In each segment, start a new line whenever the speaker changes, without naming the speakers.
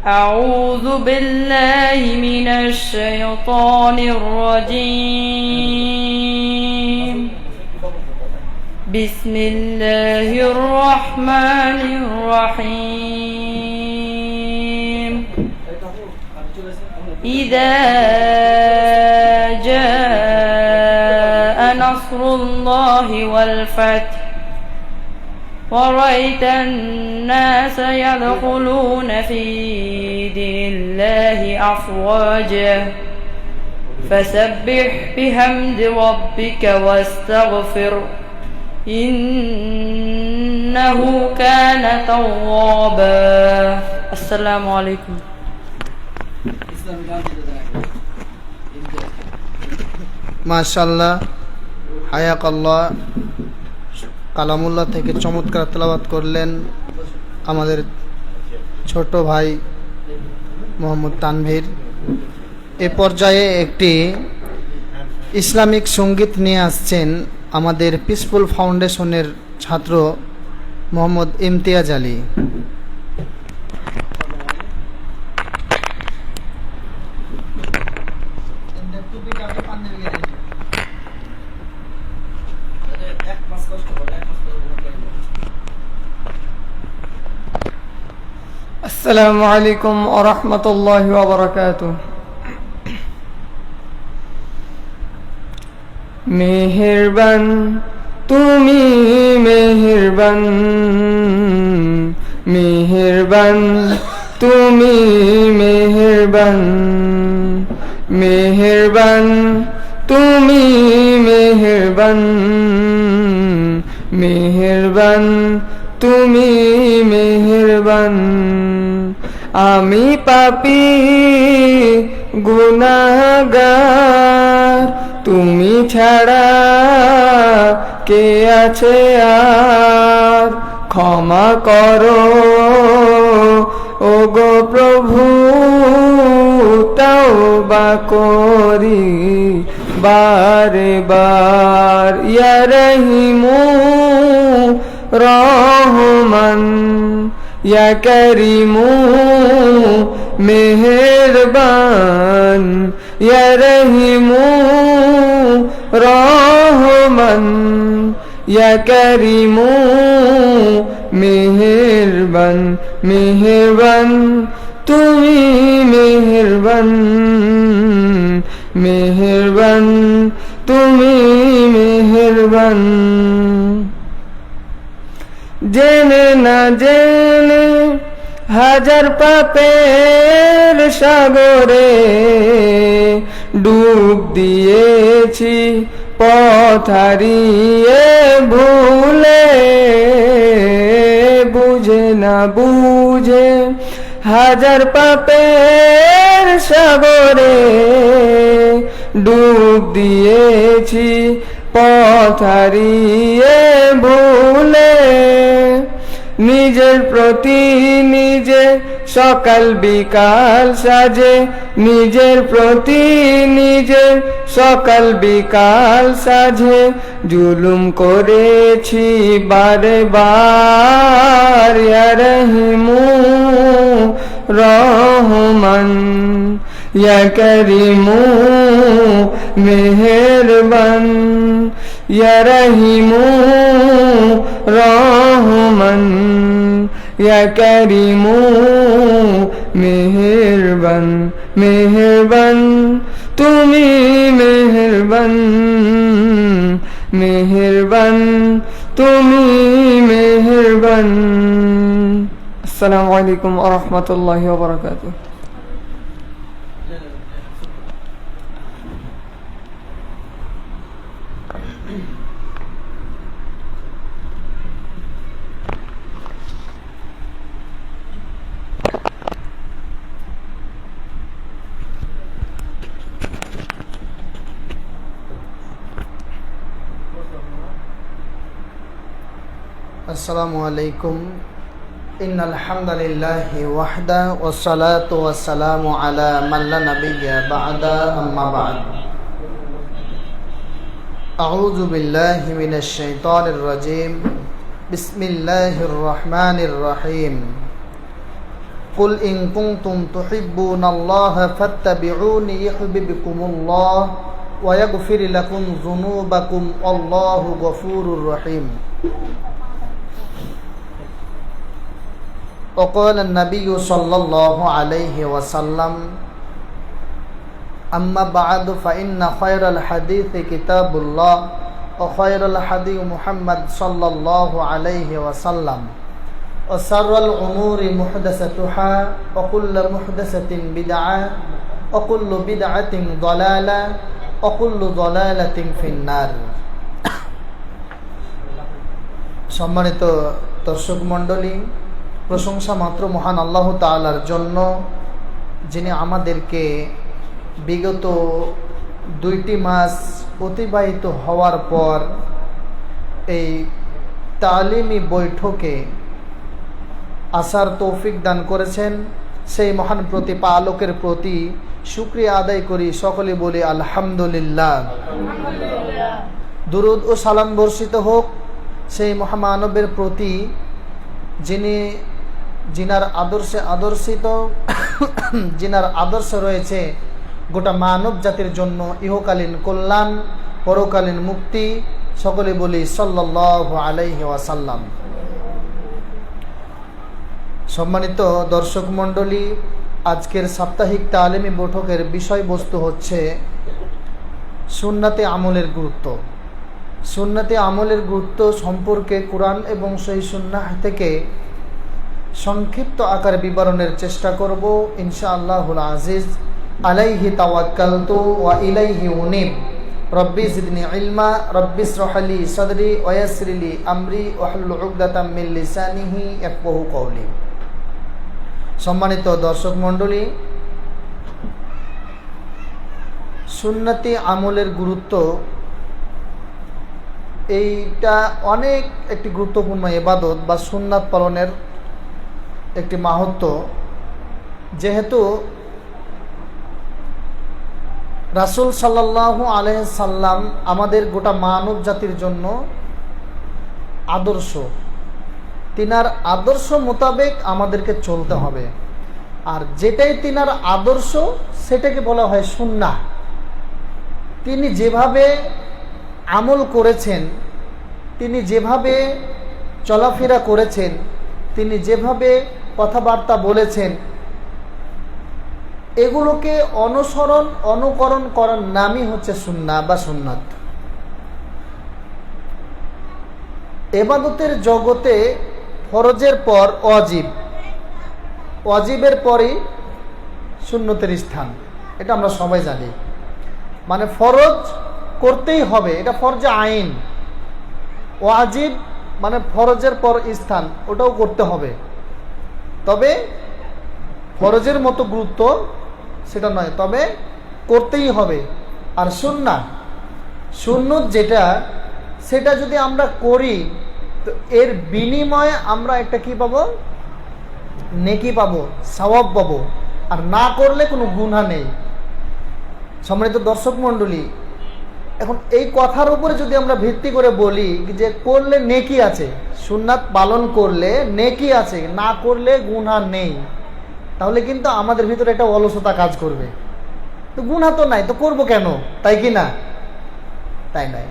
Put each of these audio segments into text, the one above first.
أعوذ بالله من الشيطان الرجيم بسم الله الرحمن الرحيم إذا جاء نصر الله والفتح ورأيت الناس يدخلون في دين الله أفواجا فسبح بحمد ربك واستغفر إنه كان توابا السلام عليكم
মাশাআল্লাহ হায়াকাল্লাহ কালামুল্লাহ থেকে চমৎকার তেলাওয়াত করলেন আমাদের ছোট ভাই মোহাম্মদ তানভীর। এ পর্যায়ে একটি ইসলামিক সঙ্গীত নিয়ে আসছেন আমাদের পিসফুল ফাউন্ডেশনের ছাত্র মোহাম্মদ ইমতিয়াজ আলী।
আসসালামু আলাইকুম ওয়া রাহমাতুল্লাহি ওয়া বারাকাতুহু। মেহেরবান তুমি মেহেরবান, মেহেরবান তুমি মেহেরবান, মেহেরবান তুমি মেহেরবান, মেহেরবান তুমি মেহেরবান। আমি পাপী গুনাহগার, তুমি ছাড়া কে আছে আর? ক্ষমা করো ওগো প্রভু, তওবা করি বারে বার। ইয়া রহিমু রহমান, ইয়া করিমু মেহেরবান, ইয়া রহিমু রহমান, ইয়া করিমু মেহেরবান, মেহেরবান তুমি মেহেরবান, মেহেরবান তুমি মেহেরবান। জেনে না জেনে হাজার পাপের সাগরে ডুব দিয়েছি, পথ হারিয়ে ভুলে। বুঝে না বুঝে হাজার পাপের সাগরে ডুব দিয়েছি, পথ হারিয়ে ভুলে। নিজের প্রতি নিজে সকাল বিকাল সাজে, নিজের প্রতি নিজে সকাল বিকাল সাজে। জুলুম করেছি বারে বার, ইয়া রহিমু রহমান, ইয়া করিমু মেহেরবান, ইয়া রহিমু রহমান, ইয়া করিমু মেহেরবান, মেহেরবান তুমি মেহেরবান, মেহেরবান তুমি মেহেরবান। আসসালামু আলাইকুম ওয়া রাহমাতুল্লাহি ওয়া বারাকাতুহু।
আসসালামু আলাইকুম। ইন্নাল হামদালিল্লাহি ওয়াহদা ওয়াসসালাতু ওয়াসসালামু আলা মান লা নাবিয়্যা বা'দা, আম্মা বা'দ। আউযু বিল্লাহি মিনাশ শাইতানির রাজীম। বিসমিল্লাহির রহমানির রহিম। قل إن كنتم تحبون الله فاتبعوني يحببكم الله ويغفر لكم ذنوبكم والله غفور رحيم. وقال النبي صلى الله عليه وسلم أما بعد فإن خير الحديث كتاب الله وخير الهدي محمد صلى الله عليه وسلم وشر الأمور محدثاتها وكل محدثة بدعة وكل بدعة ضلالة وكل ضلالة في النار. সম্মানিত দর্শক মণ্ডলী, প্রশংসা মাত্র মহান আল্লাহ তাআলার জন্য, যিনি আমাদেরকে বিগত 2টি মাস অতিবাহিত হওয়ার পর এই তালিমি বৈঠকে আসার তৌফিক দান করেছেন। সেই মহান প্রতিপালকের প্রতি শুকরিয়া আদায় করি, সকলে বলি আলহামদুলিল্লাহ। দুরুদ ও সালাম বর্ষিত হোক সেই মহামানবের প্রতি, যিনার আদর্শে আদর্শিত, যিনার আদর্শ রয়েছে গোটা মানব জাতির জন্য ইহকালীন কল্যাণ, পরকালীন মুক্তি। সকলে বলি সাল্লাল্লাহু আলাইহি ওয়াসাল্লাম। সম্মানিত দর্শক মণ্ডলী, আজকের সাপ্তাহিক তালিমি বৈঠকের বিষয়বস্তু হচ্ছে সুন্নাতে আমলের গুরুত্ব। সুন্নাতে আমলের গুরুত্ব সম্পর্কে কুরআন এবং সহিহ সুন্নাহ থেকে সংক্ষিপ্ত আকারে বিবরণের চেষ্টা করব ইনশাআল্লাহুল আজিজ। আলাইহি তাওয়াক্কালতু ওয়া ইলাইহি উনীব। রব্বি জিদনি ইলমা, রব্বি ইশরাহ লি সাদরি ওয়া ইয়াসসির লি আমরি ওয়াহলুল উকদাতাম মিন লিসানিহি ইয়াফকাহু কওলি। সম্মানিত দর্শক মণ্ডলী, সুন্নতি আমলের গুরুত্ব, এইটা অনেক একটি গুরুত্বপূর্ণ ইবাদত বা সুন্নাত পালনের একটি মাহাত্ম্য। যেহেতু রাসূল সাল্লাল্লাহু আলাইহি সাল্লাম আমাদের গোটা মানব জাতির জন্য আদর্শ, তিনার আদর্শ মোতাবেক আমাদেরকে চলতে হবে। আর যেটাই তিনার আদর্শ সেটাকে বলা হয় সুন্নাহ। তিনি যেভাবে আমল করেছেন, তিনি যেভাবে চলাফেরা করেছেন, তিনি যেভাবে কথাবার্তা বলেছেন, এগুলোকে অনুসরণ অনুকরণ করার নামই হচ্ছে সুন্নাহ বা সুন্নাত। ইবাদতের জগতে ফরজের পর ওয়াজিব, ওয়াজিবের পরই সুন্নতের স্থান, এটা আমরা সবাই জানি। মানে ফরজ করতেই হবে, এটা ফরজে আইন। ওয়াজিব মানে ফরজের পর স্থান, ওটাও করতে হবে, তবে ফরজের মতো গুরুত্ব সেটা নয়, তবে করতেই হবে। আর সুন্নাহ, সুন্নত যেটা, সেটা যদি আমরা করি তো এর বিনিময়ে আমরা একটা কি পাবো? নেকি পাবো, সওয়াব পাবো। আর না করলে কোনো গুনাহ নেই। সম্মানিত দর্শক মণ্ডলী, এখন এই কথার উপরে যদি আমরা ভিত্তি করে বলি যে করলে নেকি আছে, সুন্নাত পালন করলে নেকি আছে, না করলে গুনাহ নেই, তাহলে কিন্তু আমাদের ভিতরে একটা অলসতা কাজ করবে। তো গুনাহ তো নাই, তো করব কেন? তাই কি না? তাই নাই।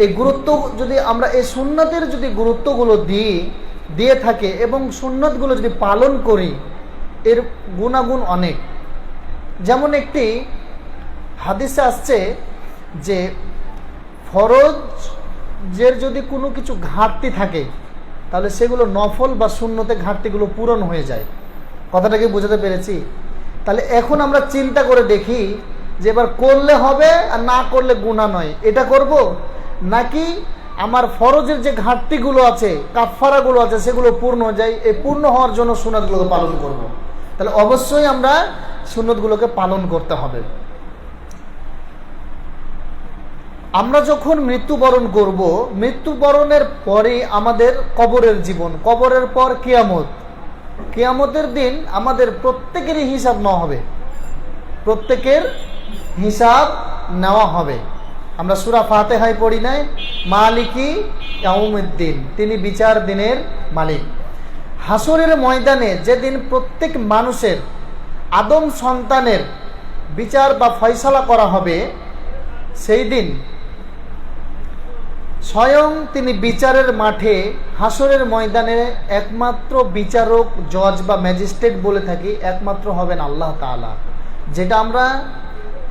এই গুরুত্ব যদি আমরা এই সুন্নাতের যদি গুরুত্বগুলো দিয়ে থাকে এবং সুন্নাতগুলো যদি পালন করি, এর গুণাগুণ অনেক। যেমন একটি হাদিসে আসছে যে ফরজের যদি কোনো কিছু ঘাটতি থাকে তাহলে সেগুলো নফল বা সুন্নতে ঘাটতিগুলো পূরণ হয়ে যায়। কথাটাকে বোঝাতে পেরেছি? তাহলে এখন আমরা চিন্তা করে দেখি যে এবার করলে হবে আর না করলে গুনাহ নয়, এটা করব, নাকি আমার ফরজের যে ঘাটতিগুলো আছে, কাফফারাগুলো আছে, সেগুলো পূর্ণ হয়ে যায়, এই পূর্ণ হওয়ার জন্য সুন্নাতগুলোকে পালন করব। তাহলে অবশ্যই আমরা সুন্নাতগুলোকে পালন করতে হবে। আমরা যখন মৃত্যুবরণ করব, মৃত্যুবরণের পরে আমাদের কবরের জীবন, কবরের পর কিয়ামত, কিয়ামতের দিন আমাদের প্রত্যেকেরই হিসাব নেওয়া হবে, প্রত্যেকের হিসাব নেওয়া হবে। আমরা সূরা ফাতিহায় পড়ি নাই, মালিকি ইয়াউমিদ্দিন, তিনি বিচার দিনের মালিক। হাসরের ময়দানে যেদিন প্রত্যেক মানুষের আদম সন্তানের বিচার বা ফয়সালা করা হবে, সেই দিন স্বয়ং তিনি বিচারের মাঠে হাসরের ময়দানে একমাত্র বিচারক, জজ বা ম্যাজিস্ট্রেট বলে থাকি, একমাত্র হবেন আল্লাহ তাআলা। যেটা আমরা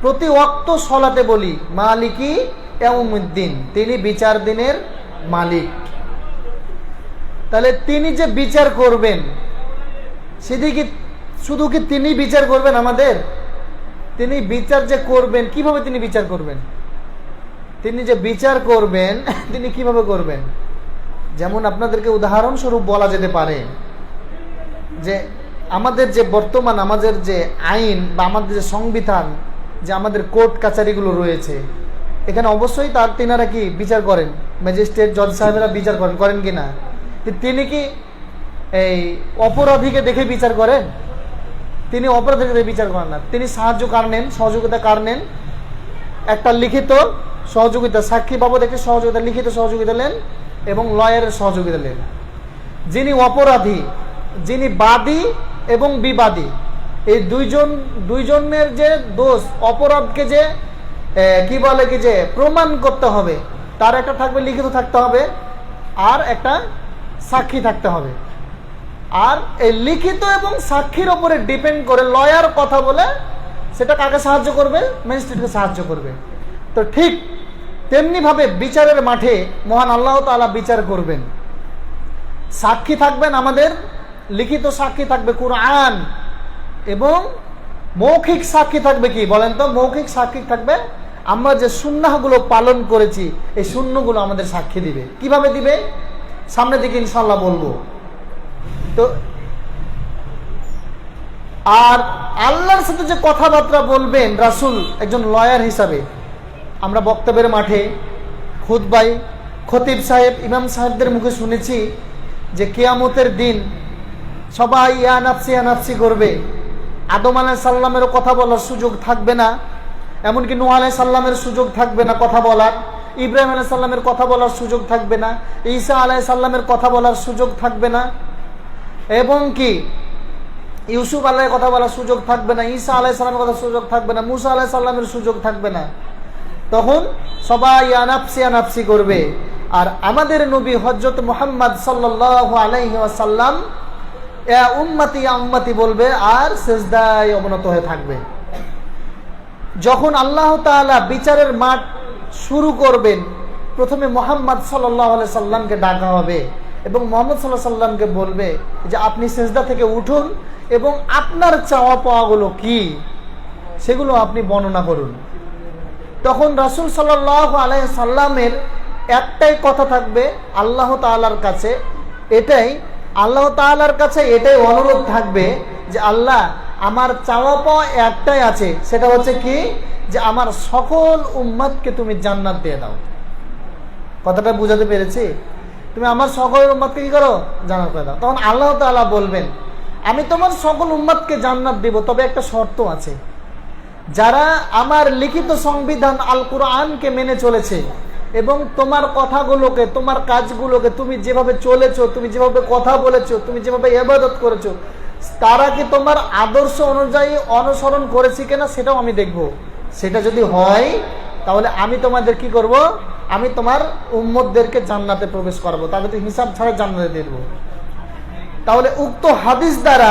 প্রতি ওয়াক্ত সলাতে বলি, মালিকি ইয়াউমুদ্দিন, তিনি বিচার দিনের মালিক। তাহলে তিনি যে বিচার করবেন, সেদিকে শুধু কি তিনি বিচার করবেন আমাদের? তিনি বিচার যে করবেন, কিভাবে তিনি বিচার করবেন? তিনি যে বিচার করবেন, তিনি কিভাবে করবেন? যেমন আপনাদেরকে উদাহরণস্বরূপ বলা যেতে পারে যে আমাদের যে বর্তমান আমাদের যে আইন বা আমাদের যে সংবিধান, যে আমাদের কোর্ট কাছারিগুলো রয়েছে, এখানে অবশ্যই তিনারা কি বিচার করেন? ম্যাজিস্ট্রেট, জজ সাহেবেরা বিচার করেন কি না? তিনি কি এই অপরাধীকে দেখে বিচার করেন? তিনি অপরাধীকে দেখে বিচার করেন না। তিনি সাহায্য কার নেন, সহযোগিতা কার নেন? একটা লিখিত সহযোগিতা, সাক্ষী বাবদ একটি সহযোগিতা, লিখিত সহযোগিতা নেন এবং লয়ারের সহযোগিতা নেন। যিনি অপরাধী, যিনি বাদী এবং বিবাদী, এই দুইজনের যে দোষ, অপরাধকে যে কি বলে কি যে প্রমাণ করতে হবে, তার একটা থাকবে লিখিত থাকতে হবে, আর একটা সাক্ষী থাকতে হবে। আর এই লিখিত এবং সাক্ষীর উপরে ডিপেন্ড করে লয়ার কথা বলে সেটা কাকে সাহায্য করবে? ম্যাজিস্ট্রেটকে সাহায্য করবে। তো ঠিক তেমনি ভাবে বিচারের মাঠে মহান আল্লাহ তাআলা বিচার করবেন। সাক্ষী থাকবেন আমাদের, লিখিত সাক্ষী থাকবে কুরআন, এবং মৌখিক সাক্ষী থাকবে কি বলেন তো? মৌখিক সাক্ষী থাকবে আমরা যে সুন্নাহগুলো পালন করেছি, এই সুন্নগুলো আমাদের সাক্ষী দিবে। কিভাবে দিবে? সামনের দিকে ইনশাআল্লাহ বলবো। তো আর আল্লাহর সাথে যে কথাবার্তা বলবেন রাসূল একজন লয়ার হিসাবে, আমরা বক্তব্যের মাঠে, খুতবায়, খতিব সাহেব, ইমাম সাহেবদের মুখে শুনেছি যে কিয়ামতের দিন সবাই ইয়া নাফসি করবে। আদম আলাইহিস সালামেরও কথা বলার সুযোগ থাকবে না, এমনকি নূহ আলাইহিস সালামের সুযোগ থাকবে না কথা বলার, ইব্রাহিম আলাইহিস সালামের কথা বলার সুযোগ থাকবে না, ঈসা আলাইহিস সালামের কথা বলার সুযোগ থাকবে না, এবং কি ইউসুফ আলাইহির কথা বলার সুযোগ থাকবে না, ঈসা আলাইহিস সালামের কথা সুযোগ থাকবে না, মুসা আলাইহিস সালামের সুযোগ থাকবে না। তখন সবাই ইয়া নাফসি করবে। আর আমাদের নবী হযরত মুহাম্মদ সাল্লাল্লাহু আলাইহি ওয়াসাল্লাম ইয়া উম্মতি বলবে আর সিজদায় অবনত হয়ে থাকবে। যখন আল্লাহ তাআলা বিচারের মাঠ শুরু করবেন, প্রথমে মুহাম্মদ সাল্লাল্লাহু আলাইহি সাল্লামকে ডাকা হবে এবং মুহাম্মদ সাল্লাল্লাহু আলাইহি সাল্লামকে বলবে যে আপনি সিজদা থেকে উঠুন এবং আপনার চাওয়া পাওয়াগুলো কি সেগুলো আপনি বর্ণনা করুন। তখন রাসূল সাল্লাল্লাহু আলাইহি সাল্লামের একটাই কথা থাকবে আল্লাহ তাআলার কাছে, এটাই অনুরোধ থাকবে যে আল্লাহ, আমার চাওয়া পাওয়া একটাই আছে, সেটা হচ্ছে কি যে আমার সকল উম্মতকে তুমি জান্নাত দিয়ে দাও। কথাটা বুঝাতে পেরেছি? তুমি আমার সকল উম্মতকে কি করো? জান্নাত দিয়ে দাও। তখন আল্লাহ তাআলা বলবেন আমি তোমার সকল উম্মতকে জান্নাত দিব, তবে একটা শর্ত আছে, যারা আমার লিখিত সংবিধান আল কুরআনকে মেনে চলেছে এবং তোমার কথাগুলোকে, তোমার কাজগুলোকে, তুমি যেভাবে চলেছো, তুমি যেভাবে কথা বলেছো, তুমি যেভাবে ইবাদত করেছো, তারা কি তোমার আদর্শ অনুযায়ী অনুসরণ করেছে কিনা সেটাও আমি দেখব। সেটা যদি হয় তাহলে আমি তোমাদের কি করব? আমি তোমার উম্মতদেরকে জান্নাতে প্রবেশ করাবো, তাহলে তো হিসাব ছাড়া জান্নাতে দিয়ে দেবো। তাহলে উক্ত হাদিস দ্বারা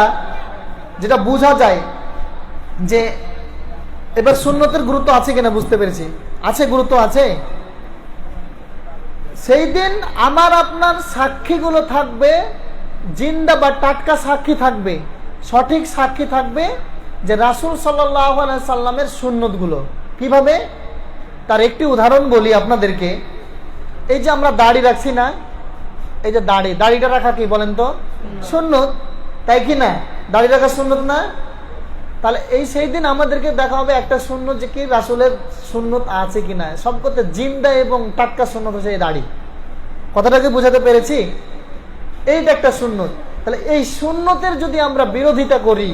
যেটা বোঝা যায় যে এবার সুন্নতের গুরুত্ব আছে কিনা বুঝতে পেরেছি। আছে, গুরুত্ব আছে। সেই দিন আমার আপনার সাক্ষীগুলো থাকবে জিন্দা বা টাটকা সাক্ষী থাকবে, সঠিক সাক্ষী থাকবে যে রাসূল সাল্লাল্লাহু আলাইহি সাল্লামের সুন্নতগুলো। কিভাবে? তার একটি উদাহরণ বলি আপনাদেরকে। এই যে আমরা দাড়ি রাখছি না, এই যে দাড়িটা রাখা কি বলেন তো? সুন্নত, তাই কি না? দাড়ি রাখা সুন্নত না? তাহলে সেই দিন আমাদেরকে দেখা হবে একটা সুন্নত যে কি রাসূলের সুন্নত আছে কিনা। সব করতে জিন্দা এবং টাটকা সুন্নত হচ্ছে এই দাড়ি। কথাটাকে বোঝাতে পেরেছি? এইটা একটা সুন্নত। তাহলে এই সুন্নতের যদি আমরা বিরোধিতা করি,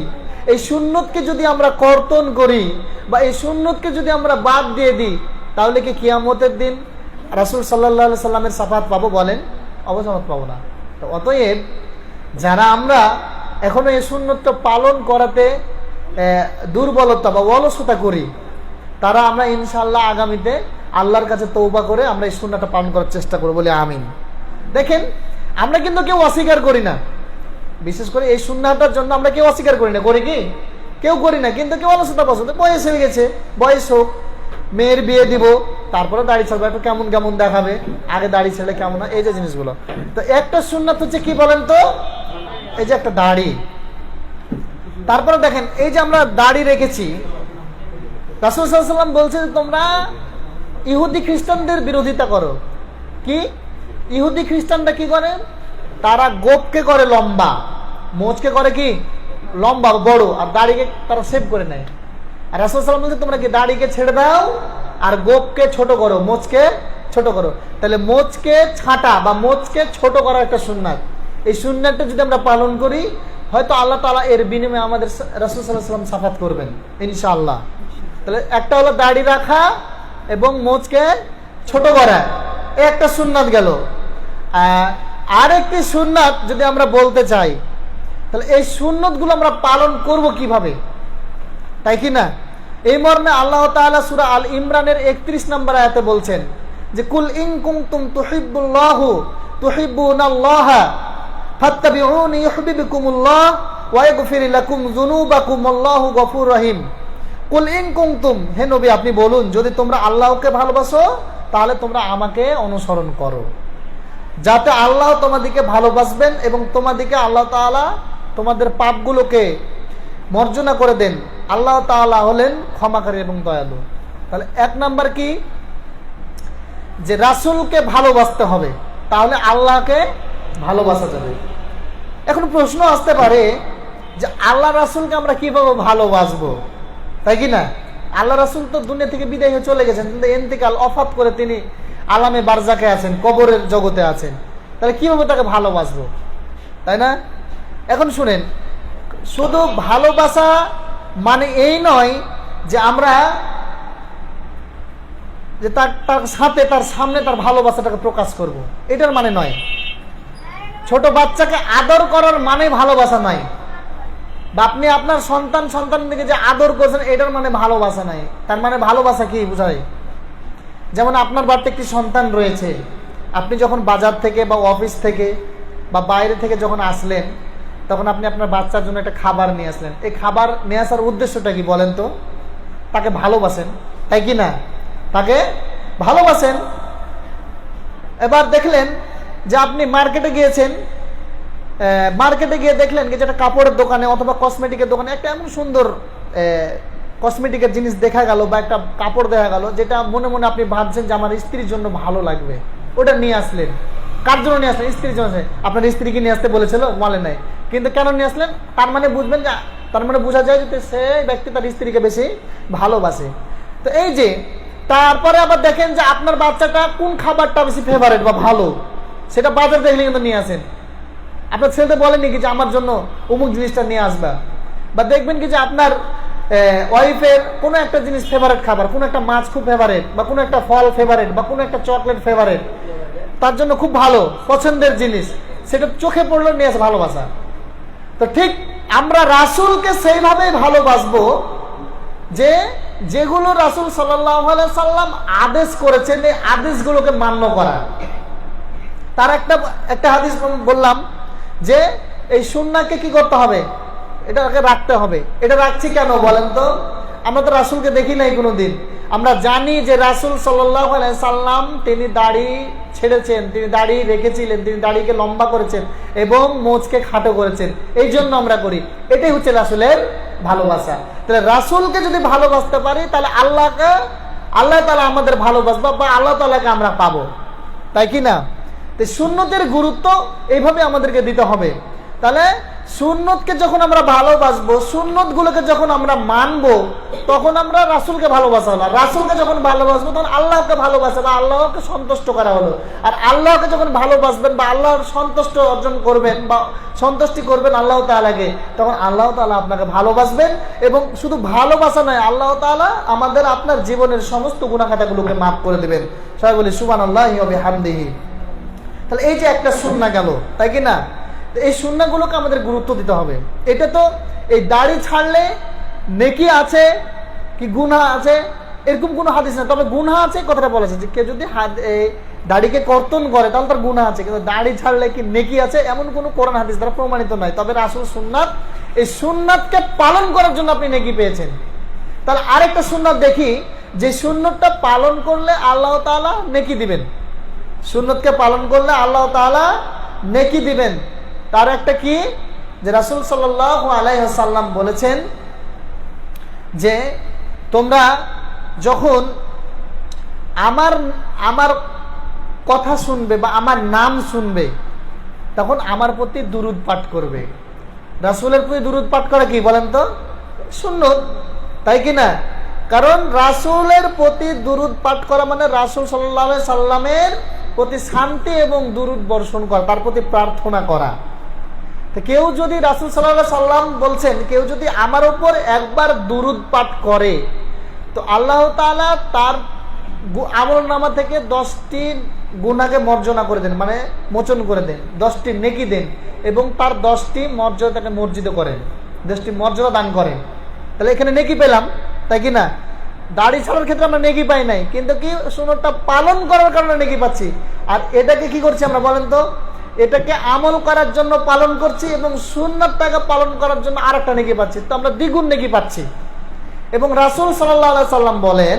এই সুন্নতকে যদি আমরা কর্তন করি বা এই সুন্নতকে যদি আমরা বাদ দিয়ে দিই, তাহলে কি কিয়ামতের দিন রাসূল সাল্লাল্লাহু আলাইহি সাল্লামের শাফাত পাবো? বলেন, অবশ্যই পাবো না। তো অতএব যারা আমরা এখনো এই সুন্নতটা পালন করাতে দুর্বলতা বা অলসতা করি, তারা আমরা ইনশাআল্লাহ আগামীতে আল্লাহর কাছে তওবা করে আমরা এই সুন্নাহটা পালন করার চেষ্টা করব, বলে আমিন। দেখেন, আমরা কিন্তু কেউ অস্বীকার করি না, বিশেষ করে এই সুন্নাহটার জন্য আমরা কেউ অস্বীকার করি না, করি কি? কেউ করি না, কিন্তু কেউ অলসতা পছন্দ। বয়স হয়ে গেছে, বয়স হোক, মেয়ের বিয়ে দিব, তারপরে দাড়ি ছাড়বে, একটু কেমন কেমন দেখাবে, আগে দাড়ি ছেড়ে কেমন হয়, এই যে জিনিসগুলো। তো একটা সুন্নাত হচ্ছে কি বলেন তো, এই যে একটা দাড়ি। তারপরে দেখেন, এই যে আমরা দাড়ি রেখেছি, রাসূল সাল্লাল্লাহু আলাইহি ওয়াসাল্লাম বলছে যে তোমরা ইহুদি খ্রিস্টানদের বিরোধিতা করো। কি? ইহুদি খ্রিস্টানরা কি করে? তারা গোপকে করে লম্বা, মোচকে করে কি লম্বা বড়, আর দাড়িকে তারা সেভ করে নেয়। আর রাসূল সাল্লাল্লাহু আলাইহি ওয়াসাল্লাম বলছে তোমরা কি দাড়িকে ছেড়ে দাও আর গোপকে ছোট করো, মোচকে ছোট করো। তাহলে মোচকে ছাঁটা বা মোচকে ছোট করার একটা সুন্নাত, এই সুন্নাতটা যদি আমরা পালন করি, হয়তো আল্লাহ তাআলা এর বিনিময়ে আমাদের রাসূল সাল্লাল্লাহু আলাইহি ওয়াসাল্লাম শাফাত করবেন ইনশাআল্লাহ। তাহলে একটা হলো দাড়ি রাখা এবং মোচকে ছোট করা, এই একটা সুন্নাত গেল। আর একটি সুন্নাত যদি আমরা বলতে চাই, তাহলে এই সুন্নতগুলো আমরা পালন করব কিভাবে, তাই কি না? এই মর্মে আল্লাহ তাআলা সূরা আল ইমরানের 31 নম্বর আয়াতে বলছেন যে কুল ইন কুনতুম তুহিব্বুল্লাহু তুহিব্বুনাল্লাহা ফাত্তাবিউনি ইউহিব্বুকুমুল্লাহ ওয়া ইয়াগফির লাকুম যুনুবাকুম আল্লাহু গফুর রহিম। কুল ইন কুনতুম, হে নবী আপনি বলুন, যদি তোমরা আল্লাহকে ভালোবাসো তাহলে তোমরা আমাকে অনুসরণ করো, যাতে আল্লাহ তোমাদেরকে ভালোবাসবেন এবং তোমাদেরকে আল্লাহ তাআলা তোমাদের পাপগুলোকে মার্জনা করে দেন। আল্লাহ তাআলা হলেন ক্ষমাকারী এবং দয়ালু। তাহলে এক নাম্বার কি, যে রাসূলকে ভালোবাসতে হবে, তাহলে আল্লাহকে ভালোবাসা যাবে। এখন প্রশ্ন আসতে পারে যে আল্লাহ রাসূলকে আমরা কিভাবে ভালোবাসবো, তাই কি না? আল্লাহ রাসূল তো দুনিয়া থেকে বিদায় হয়ে চলে গেছেন, কিন্তু ইন্তেকাল অফাত করে তিনি আলামে বারজাকে আছেন, কবরের জগতে আছেন, তাহলে কিভাবে তাকে ভালোবাসবো, তাই না? এখন শুনেন, শুধু ভালোবাসা মানে এই নয় যে আমরা যে তার সাথে তার সামনে তার ভালোবাসাটাকে প্রকাশ করব, এটার মানে নয়। ছোট বাচ্চাকে আদর করার মানে ভালোবাসা নয়, বা আপনি আপনার সন্তান দিকে যে আদর করছেন এটার মানে ভালোবাসা নাই। তার মানে ভালোবাসা কি বোঝায়? যেমন আপনার বাড়িতে একটি সন্তান রয়েছে, আপনি যখন বাজার থেকে বা অফিস থেকে বা বাইরে থেকে যখন আসলেন, তখন আপনি আপনার বাচ্চার জন্য একটা খাবার নিয়ে আসলেন। এই খাবার নিয়ে আসার উদ্দেশ্যটা কি বলেন তো? তাকে ভালোবাসেন, তাই কি না? তাকে ভালোবাসেন। এবার দেখলেন যে আপনি মার্কেটে গিয়েছেন, মার্কেটে গিয়ে দেখলেন যে একটা কাপড়ের দোকানে অথবা কসমেটিকের দোকানে একটা এমন সুন্দর কসমেটিকের জিনিস দেখা গেল বা একটা কাপড় দেখা গেল, যেটা মনে মনে আপনি ভাবছেন যে আমার স্ত্রীর জন্য ভালো লাগবে, ওটা নিয়ে আসলেন। কার জন্য নিয়ে আসলেন? স্ত্রীর জন্য। আপনার স্ত্রীকে নিয়ে আসতে বলেছিল, বলে নাই, কিন্তু কেন নিয়ে আসলেন? তার মানে বুঝবেন যে, তার মানে বোঝা যায় যে সে ব্যক্তি তার স্ত্রীকে বেশি ভালোবাসে। তো এই যে, তারপরে আবার দেখেন যে আপনার বাচ্চাটা কোন খাবারটা বেশি ফেভারিট বা ভালো, সেটা বাজার দেখলে কিন্তু নিয়ে আসেন। আপনার ছেলেতে বলেন কি যে আমার জন্য অমুক জিনিসটা নিয়ে আসবা, বা দেখবেন কি যে আপনার ওয়াইফের কোনো একটা জিনিস ফেভারিট খাবার, কোনো একটা মাছ খুব ফেভারিট, বা কোনো একটা ফল ফেভারিট, বা কোনো একটা চকলেট ফেভারিট, তার জন্য খুব ভালো পছন্দের জিনিস, সেটা চোখে পড়লো নিয়ে আসে ভালোবাসা। তো ঠিক আমরা রাসূলকে সেইভাবেই ভালোবাসবো যে যেগুলো রাসূল সাল্লাল্লাহু আলাইহি সাল্লাম আদেশ করেছেন, এই আদেশগুলোকে মান্য করা। তার একটা হাদিস বললাম যে এই সুন্নাহকে কি করতে হবে, এটাকে রাখতে হবে। এটা রাখছি কেন বলেন তো? আমরা তো রাসূলকে দেখি নাই কোনোদিন। আমরা জানি যে রাসূল সাল্লাল্লাহু আলাইহি সাল্লাম তিনি দাড়ি ছেড়েছেন, তিনি দাড়ি রেখেছিলেন, তিনি দাড়িকে লম্বা করেছেন এবং মোচকে খাটো করেছেন, এই জন্য আমরা করি। এটাই হচ্ছে রাসূলের ভালোবাসা। তাহলে রাসূলকে যদি ভালোবাসতে পারি, তাহলে আল্লাহ তাআলা আমাদের ভালোবাসবা বা আল্লাহ তাআলাকে আমরা পাবো, তাই কি না? তো সুন্নতের গুরুত্ব এইভাবে আমাদেরকে দিতে হবে। তাহলে সুন্নতকে যখন আমরা ভালোবাসবো, সুন্নত গুলোকে যখন আমরা মানবো, তখন আমরা রাসূলকে ভালোবাসা হলো। রাসূলকে যখন ভালোবাসবো, তখন আল্লাহকে ভালোবাসা বা আল্লাহকে সন্তুষ্ট করা হলো। আর আল্লাহকে যখন ভালোবাসবেন বা আল্লাহর সন্তুষ্ট অর্জন করবেন বা সন্তুষ্টি করবেন আল্লাহ তাআলাকে, তখন আল্লাহ তাআলা আপনাকে ভালোবাসবেন। এবং শুধু ভালোবাসা নয়, আল্লাহ তাআলা আমাদের আপনার জীবনের সমস্ত গুনাহখাতাগুলোকে মাফ করে দেবেন। সবাই বলি সুবহানাল্লাহি ওয়া বিহামদিহি। তাহলে এই যে একটা সুন্নাহ গেল, তাই কি না? তো এই সুন্নাহগুলোকে আমাদের গুরুত্ব দিতে হবে। এটা তো এই দাড়ি ছাড়লে নেকি আছে কি গুনাহ আছে এরকম কোনো হাদিস না, তবে গুনাহ আছে কথাটা বলেছে যে কেউ যদি দাড়িকে কর্তন করে তাহলে তার গুনাহ আছে, কিন্তু দাড়ি ছাড়লে কি নেকি আছে এমন কোনো কোরআন হাদিস দ্বারা প্রমাণিত নয়। তবে রাসূল সুন্নাত, এই সুন্নাতকে পালন করার জন্য আপনি নেকি পেয়েছেন। তাহলে আরেকটা সুন্নাত দেখি যে সুন্নতটা পালন করলে আল্লাহ তাআলা নেকি দিবেন, সুন্নতকে পালন করলে আল্লাহ তাআলা নেকি দিবেন। তার একটা কি, যে রাসূল সাল্লাল্লাহু আলাইহি ওয়াসাল্লাম বলেছেন যে তোমরা যখন আমার কথা শুনবে বা আমার নাম শুনবে তখন আমার প্রতি দুরূদ পাঠ করবে। রাসূলের প্রতি দুরূদ পাঠ করা কি বলেন তো সুন্নত, তাই কি না? কারণ রাসূলের প্রতি দুরূদ পাঠ করা মানে রাসূল সাল্লাল্লাহু আলাইহি সাল্লামের প্রতি শান্তি এবং দুরূদ বর্ষণ করা, তার প্রতি প্রার্থনা করা। তো কেউ যদি রাসূল সাল্লাল্লাহু আলাইহি সাল্লাম বলছেন কেউ যদি আমার উপর একবার দুরূদ পাঠ করে তো আল্লাহ তাআলা তার আমলনামা থেকে 10টি গুনাহকে মার্জনা করে দেন, মানে মোচন করে দেন, 10টি নেকি দেন এবং তার 10টি মর্যাদাকে মর্জিত করেন, 10টি মর্যাদা দান করেন। তাহলে এখানে নেকি পেলাম, তাই কি না? দাড়ি ছাড়ার ক্ষেত্রে আমরা নেকি পাই নাই, কিন্তু কি সুন্নতটা পালন করার কারণে নেকি পাচ্ছি। আর এটাকে কি করছি আমরা বলেন তো, এটাকে আমল করার জন্য পালন করছি এবং সুন্নতটাকে পালন করার জন্য আরেকটা নেকি পাচ্ছি, তো আমরা দ্বিগুণ নেকি পাচ্ছি। এবং রাসূল সাল্লাল্লাহু আলাইহি সাল্লাম বলেন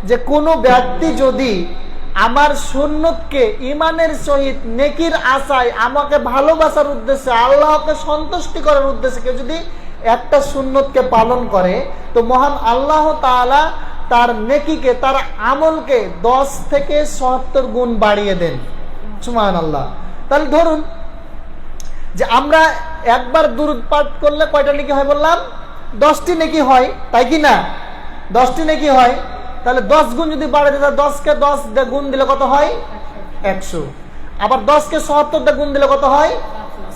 যে কোনো ব্যক্তি যদি আমার সুন্নতকে ঈমানের সহিত নেকির আশায় আমাকে ভালোবাসার উদ্দেশ্যে আল্লাহকে সন্তুষ্টি করার উদ্দেশ্যে কেউ যদি একটা সুন্নতকে পালন করে তো মহান আল্লাহ তাআলা তার নেকিকে, তার আমলকে 10 থেকে 70 গুণ বাড়িয়ে দেন। সুবহানাল্লাহ। তাহলে ধরুন যে আমরা একবার দুরূদ পাঠ করলে কয়টা নেকি হয় বললাম? 10টি নেকি হয়, তাই কি না? 10টি নেকি হয়। তাহলে 10 গুণ যদি বাড়ে দেয়, 10কে 10 গুণ দিলে কত হয়? 100। আবার 10কে 70 গুণ দিলে কত হয়?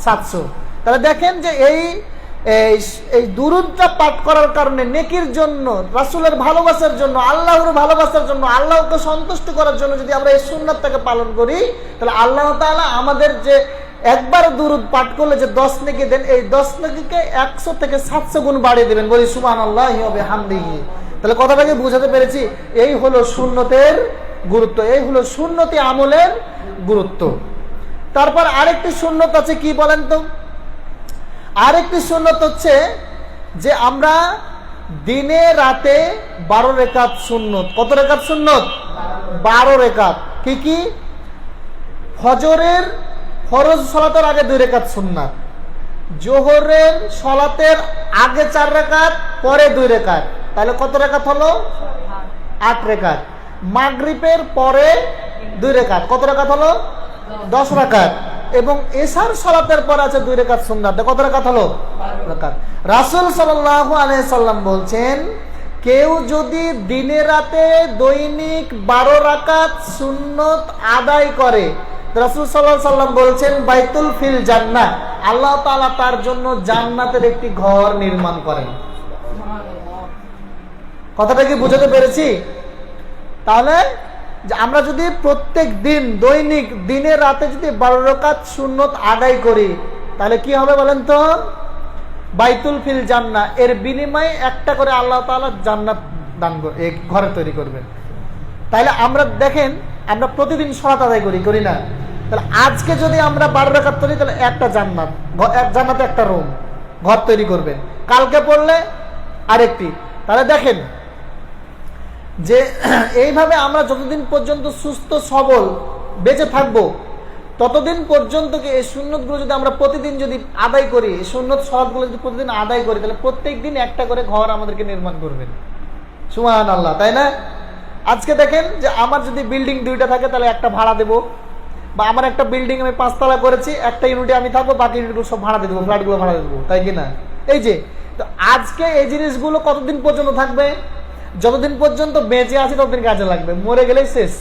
700। তাহলে দেখেন যে এই দুরূদটা পাঠ করার কারণে নেকির জন্য, রাসূলের ভালোবাসার জন্য, আল্লাহর ভালোবাসার জন্য, আল্লাহকে সন্তুষ্ট করার জন্য যদি আমরা এই সুন্নাতটাকে পালন করি তাহলে আল্লাহ তাআলা আমাদের যে একবার দুরূদ পাঠ করলে যে 10 নেকি দেন, এই 10 নেকিকে 100 থেকে 700 গুণ বাড়িয়ে দিবেন। বলি সুবহানাল্লাহি ওয়া বিহামদিহি। তাহলে কথাটাকে বুঝাতে পেরেছি? এই হলো সুন্নতের গুরুত্ব, এই হলো সুন্নতি আমলের গুরুত্ব। তারপর আরেকটি সুন্নত আছে, কি বলেন তো? আরেকটি সুন্নত হচ্ছে যে আমরা দিনে রাতে 12 রাকাত সুন্নত। কত রাকাত সুন্নত? 12 রাকাত। কি কি? ফজরের ফরজ সালাতের আগে 2 রাকাত সুন্নাত, জোহরের সালাতের আগে 4 রাকাত, পরে 2 রাকাত, তাহলে কত রাকাত হলো? 8 রাকাত। মাগরিবের পরে 2 রাকাত, কত রাকাত হলো? 10 রাকাত। এবং এশার সালাতের পর আছে 2 রাকাত সুন্নাত, কত রাকাত হলো? রাকাত। রাসূল সাল্লাল্লাহু আলাইহি সাল্লাম বলছেন কেউ যদি দিনে রাতে দৈনিক 12 রাকাত সুন্নত আদায় করে, রাসূল সাল্লাল্লাহু আলাইহি সাল্লাম বলছেন বাইতুল ফিল জান্নাহ, আল্লাহ তাআলা তার জন্য জান্নাতের একটি ঘর নির্মাণ করেন। কথাটা কি বুঝাতে পেরেছি? তাহলে আমরা যদি প্রত্যেক দিন দৈনিক দিনে রাতে যদি 12 রাকাত সুন্নত আদায় করি তাহলে কি হবে বলেন তো? বাইতুল ফিল জান্নাহ, এর বিনিময়ে একটা করে আল্লাহ তাআলা জান্নাত দান করে, এক ঘর তৈরি করবেন। তাহলে আমরা দেখেন আমরা প্রতিদিন সালাত আদায় করি না? তাহলে আজকে যদি আমরা 12 রাকাত করি তাহলে একটা জান্নাত, এক জান্নাতে একটা রুম ঘর তৈরি করবেন, কালকে পড়লে আরেকটি। তাহলে দেখেন যে এইভাবে আমরা যতদিন পর্যন্ত সুস্থ সবল বেঁচে থাকবো ততদিন পর্যন্ত কি এই সুন্নতগুলো যদি আমরা প্রতিদিন যদি আদায় করি, এই সুন্নত সালাতগুলো যদি প্রতিদিন আদায় করি তাহলে প্রত্যেক দিন একটা করে ঘর আমাদেরকে নির্মাণ করবেন। সুবহানাল্লাহ, তাই না? আজকে দেখেন যে আমার যদি বিল্ডিং 2টা থাকে তাহলে একটা ভাড়া দেবো, বা আমার একটা বিল্ডিং আমি 5 তলা করেছি, একটা ইউনিটে আমি থাকবো, বাকি ইউনিটগুলো সব ভাড়া দিয়ে দেবো, ফ্ল্যাটগুলো ভাড়া দিয়ে দেবো, তাই কি না? এই যে তো আজকে এই জিনিসগুলো কতদিন পর্যন্ত থাকবে? যতদিন পর্যন্ত বেঁচে আছি ততদিন কাজে লাগবে, মরে গেলেই শেষ।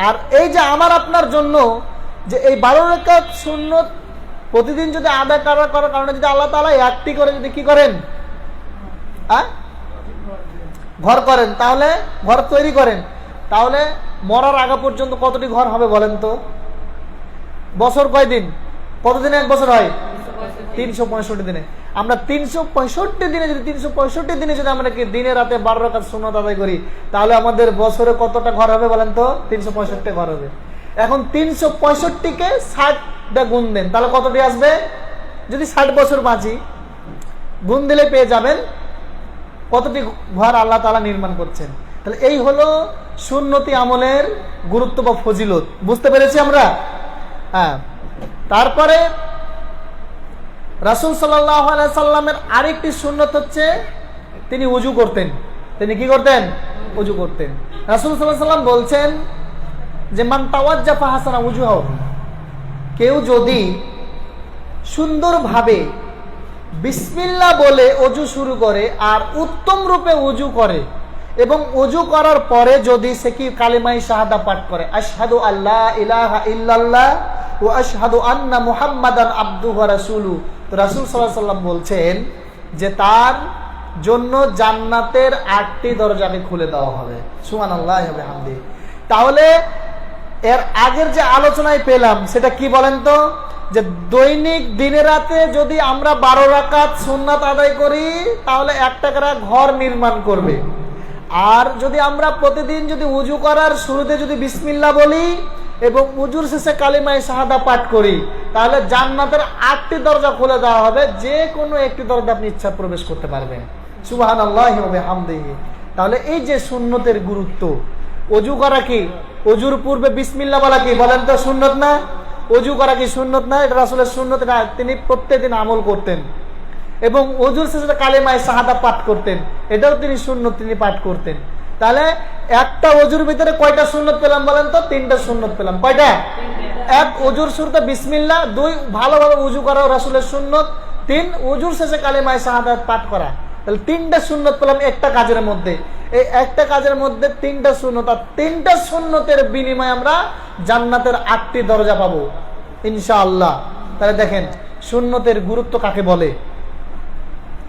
আর এই যে আমার আপনার জন্য যে এই 12 রাকাত সুন্নত প্রতিদিন যদি আদায় করার কারণে যদি আল্লাহ তাআলা একটি করে যদি কি করেন, ঘর করেন, তাহলে ঘর তৈরি করেন, তাহলে মরার আগে পর্যন্ত কতটি ঘর হবে বলেন তো? বছর কয়দিন? কতদিনে 1 বছর হয়? 365 দিনে। আমরা 365 দিনে যদি 365 দিনে যদি আমরা কি দিনে রাতে 12 রাকাত সুন্নাত আদায় করি, তাহলে আমাদের বছরে কতটা ঘর হবে বলেন তো? 365 ঘর হবে। এখন 365-কে 60টা গুণ দেন, তাহলে কতটি আসবে? যদি 60 বছর বাঁচি, গুণ দিলে পেয়ে যাবেন কতটি ঘর আল্লাহ তাআলা নির্মাণ করছেন। তাহলে এই হলো সুন্নতি আমলের গুরুত্ব বা ফজিলত। বুঝতে পেরেছি আমরা? হ্যাঁ। তারপরে রাসূল সাল্লাল্লাহু আলাইহি সাল্লামের আরেকটি সুন্নত হচ্ছে তিনি ওযু করতেন। তিনি কি করতেন? ওযু করতেন। রাসূল সাল্লাল্লাহু আলাইহি সাল্লাম বলছেন যে মান তাওয়াজ্জাফা হাসানা ওযুহু, কেউ যদি সুন্দরভাবে বিসমিল্লাহ বলে ওযু শুরু করে আর উত্তম রূপে ওযু করে এবং ওযু করার পরে যদি সে কি কালিমায়ে শাহাদা পাঠ করে, আশহাদু আল্লা ইলাহা ইল্লাল্লাহ ওয়া আশহাদু আন্না মুহাম্মাদান আবদুহু ওয়া রাসূলুহু, তো রাসূল সাল্লাল্লাহু আলাইহি সাল্লাম বলছেন যে তার জন্য জান্নাতের 8টি দরজাকে খুলে দেওয়া হবে। সুবহানাল্লাহি ওয়া বিহামদিহি। তাহলে এর আগের যে আলোচনায় পেলাম সেটা কি বলেন তো? যে দৈনিক দিনে রাতে যদি আমরা 12 রাকাত সুন্নাত আদায় করি তাহলে 1 টাকা ঘর নির্মাণ করবে। আর যদি আমরা প্রতিদিন যদি ওযু করার শুরুতে যদি বিসমিল্লাহ বলি এবং ওযুর শেষে কালিমায়ে শাহাদা পাঠ করি, তাহলে জান্নাতের 8টি দরজা খুলে দেওয়া হবে, যে কোনো একটি দরজা আপনি ইচ্ছা প্রবেশ করতে পারবেন। সুবহানাল্লাহি ওয়া বিহামদিহি। তাহলে এই যে সুন্নতের গুরুত্ব, ওযু করা কি? ওযুর পূর্বে বিসমিল্লাহ বলা কি বলেন তো সুন্নত না? ওযু করা কি সুন্নত না? এটা রাসূলের সুন্নত না, তিনি প্রত্যেকদিন আমল করতেন। এবং ওযুর শেষে কালিমায়ে শাহাদা পাঠ করতেন, এটাও তিনি সুন্নত, তিনি পাঠ করতেন। তাহলে একটা ওযুর ভিতরে কয়টা সুন্নত পেলাম বলেন তো? 3টা সুন্নত পেলাম। কয়টা? 1 ওযুর শুরুতে বিসমিল্লাহ, 2 ভালোভাবে ওযু করা রাসূলের সুন্নত, 3 ওযুর শেষে কালিমায়ে শাহাদাত পাঠ করা। তাহলে 3টা সুন্নত পেলাম একটা কাজের মধ্যে। এই একটা কাজের মধ্যে 3টা সুন্নত, আর 3টা সুন্নতের বিনিময়ে আমরা জান্নাতের 8টি দরজা পাবো ইনশাআল্লাহ। তাহলে দেখেন সুন্নতের গুরুত্ব কাকে বলে।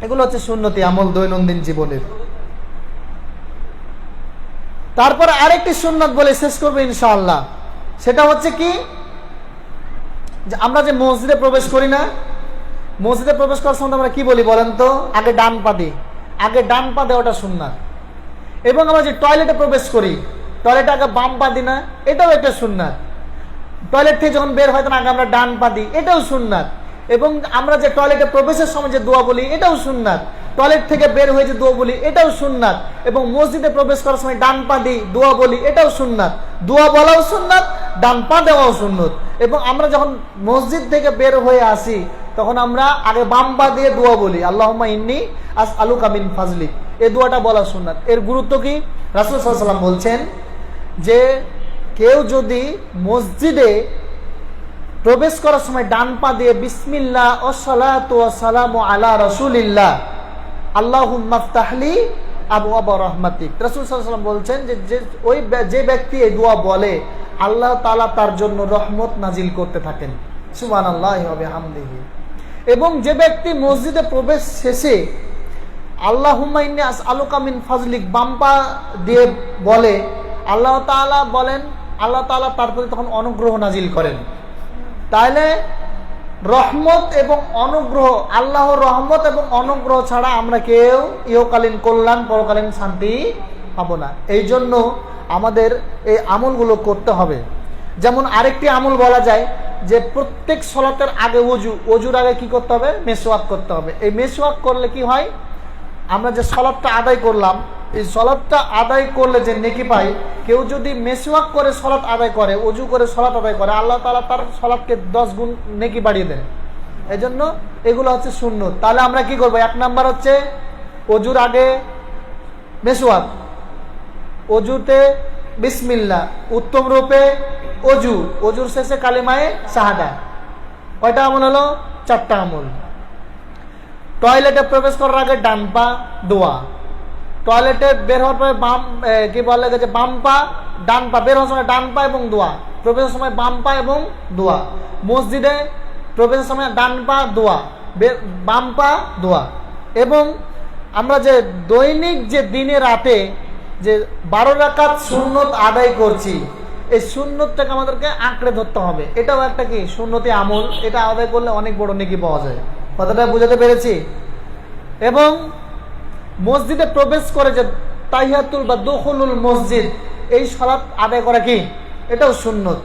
এগুলো হচ্ছে সুন্নতি আমল দৈনন্দিন জীবনের। তারপর আরেকটি সুন্নত বলে শেষ করবো ইনশাআল্লাহ। সেটা হচ্ছে কি, যে আমরা যে মসজিদে প্রবেশ করি না, মসজিদে প্রবেশ করার সময় আমরা কি বলি বলেন তো? আগে ডান পা দিই, আগে ডান পা দেওয়াটা সুন্নাত। এবং আমরা যে টয়লেটে প্রবেশ করি, টয়লেটে আগে বাম পা দিই না, এটাও একটা সুন্নাত। টয়লেট থেকে যখন বের হয় তখন আগে আমরা ডান পা দিই, এটাও সুন্নাত। এবং আমরা যে টয়লেটে প্রবেশের সময় যে দোয়া বলি, এটাও সুন্নাত। টয়লেট থেকে বের হয়ে যে দোয়া বলি, এটাও সুন্নাত। এবং মসজিদে প্রবেশ করার সময় ডান পা দিই, দোয়া বলি, এটাও সুন্নাত। দোয়া বলাও সুন্নাত, ডান পা দেওয়াও সুন্নাত। এবং আমরা যখন মসজিদ থেকে বের হয়ে আসি তখন আমরা আগে বাম পা দিয়ে দোয়া বলি, আল্লাহুম্মা ইন্নী আসআলুকা মিন ফাজলিক, এই দোয়াটা বলা সুন্নাত। এর গুরুত্ব কি? রাসূল সাল্লাল্লাহু আলাইহি ওয়াসাল্লাম বলছেন যে কেউ যদি মসজিদে প্রবেশ করার সময় ডান পা দিয়ে বিসমিল্লাহ ওয়াসসালাতু ওয়াসসালামু আলা রাসূলিল্লাহ আল্লাহুম্মা ইফতাহলি আবওয়াবা রাহমাতিক, রাসূল সাল্লাল্লাহু আলাইহি ওয়াসাল্লাম বলছেন যে ব্যক্তি এই দোয়া বলে আল্লাহ তাআলা তার জন্য রহমত নাজিল করতে থাকেন। সুবহানাল্লাহি ওয়া বিহামদিহি। এবং যে ব্যক্তি মসজিদে প্রবেশ শেষে আল্লাহুম্মা ইন্নী আসআলুকা মিন ফাজলিক বাম পা দিয়ে বলে, আল্লাহ তাআলা বলেন, আল্লাহ তাআলা তার প্রতি তখন অনুগ্রহ নাজিল করেন। তাহলে রহমত এবং অনুগ্রহ, আল্লাহর রহমত এবং অনুগ্রহ ছাড়া আমরা কেউ ইহকালীন কল্যাণ পরকালীন শান্তি পাবো না। এই জন্য আমাদের এই আমলগুলো করতে হবে। যেমন আরেকটি আমল বলা যায় যে প্রত্যেক সলাতের আগে ওযুর আগে কি করতে হবে? মেসওয়াক করতে হবে। এই মেসওয়াক করলে কি হয়? আমরা যে সলাতটা আদায় করলাম, এই সলাতটা আদায় করলে যে নেকি পাই, কেউ যদি মেসওয়াক করে সলাত আদায় করে, ওযু করে সলাত আদায় করে, আল্লাহ তাআলা তার সলাতকে 10 গুণ নেকি বাড়িয়ে দেন। এই জন্য এগুলো হচ্ছে সুন্নত। তাহলে আমরা কি করবো? 1 নাম্বার হচ্ছে ওযুর আগে মেসওয়াক, ওযুতে বিসমিল্লাহ, উত্তম রূপে ওযু, ওযুর শেষে কালিমায়ে শাহাদা। কয়টা আমল হলো? 4টা আমল। টয়লেটে প্রবেশ করার আগে ডান পা দোয়া, টয়লেটে বের হওয়ার পরে বাম কি বলে গেছে বাম পা ডান পা, বের হওয়ার সময় ডান পা এবং দোয়া, প্রবেশের সময় বাম পা এবং দোয়া। মসজিদে প্রবেশের সময় ডান পা দোয়া, বাম পা দোয়া। এবং আমরা যে দৈনিক যে দিনে রাতে যে 12 রাকাত সুন্নত আদায় করছি, এই সুন্নতটাকে আমাদেরকে আঁকড়ে ধরতে হবে। এটাও একটা কি সুন্নতি আমল, এটা আদায় করলে অনেক বড় নেকি পাওয়া যায়। কথাটা বুঝাতে পেরেছি? এবং মসজিদে প্রবেশ করে যে তাহিয়াতুল বা দুখুলুল মসজিদ, এই সালাত আদায় করা কি এটাও সুন্নত।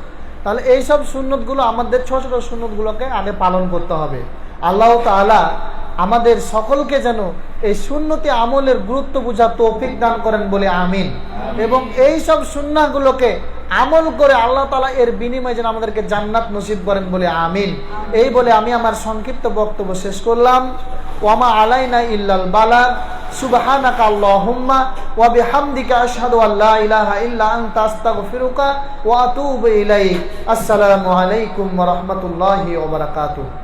তাহলে এই সব সুন্নতগুলো আমাদের ছোট ছোট সুন্নতগুলোকে আগে পালন করতে হবে। আল্লাহ তাআলা আমাদের সকলকে যেন এই সুন্নতি আমলের গুরুত্ব বুঝা তৌফিক দান করেন বলে আমিন। এবং এই সব সুন্নাহগুলোকে আমল করে আল্লাহ তাআলা এর বিনিময়ে যেন আমাদেরকে জান্নাত নসিব করেন বলে আমিন। এই বলে আমি আমার সংক্ষিপ্ত বক্তব্য শেষ করলাম। ওয়ামা আলাইনা ইল্লাল বালাগ। সুবহানাকা আল্লাহুম্মা ওয়া বিহামদিকা আশহাদু আল্লা ইলাহা ইল্লা আনতা আস্তাগফিরুকা ওয়া আতুবু ইলাইক। আসসালামু আলাইকুম ওয়া রাহমাতুল্লাহি ওয়া বারাকাতুহু।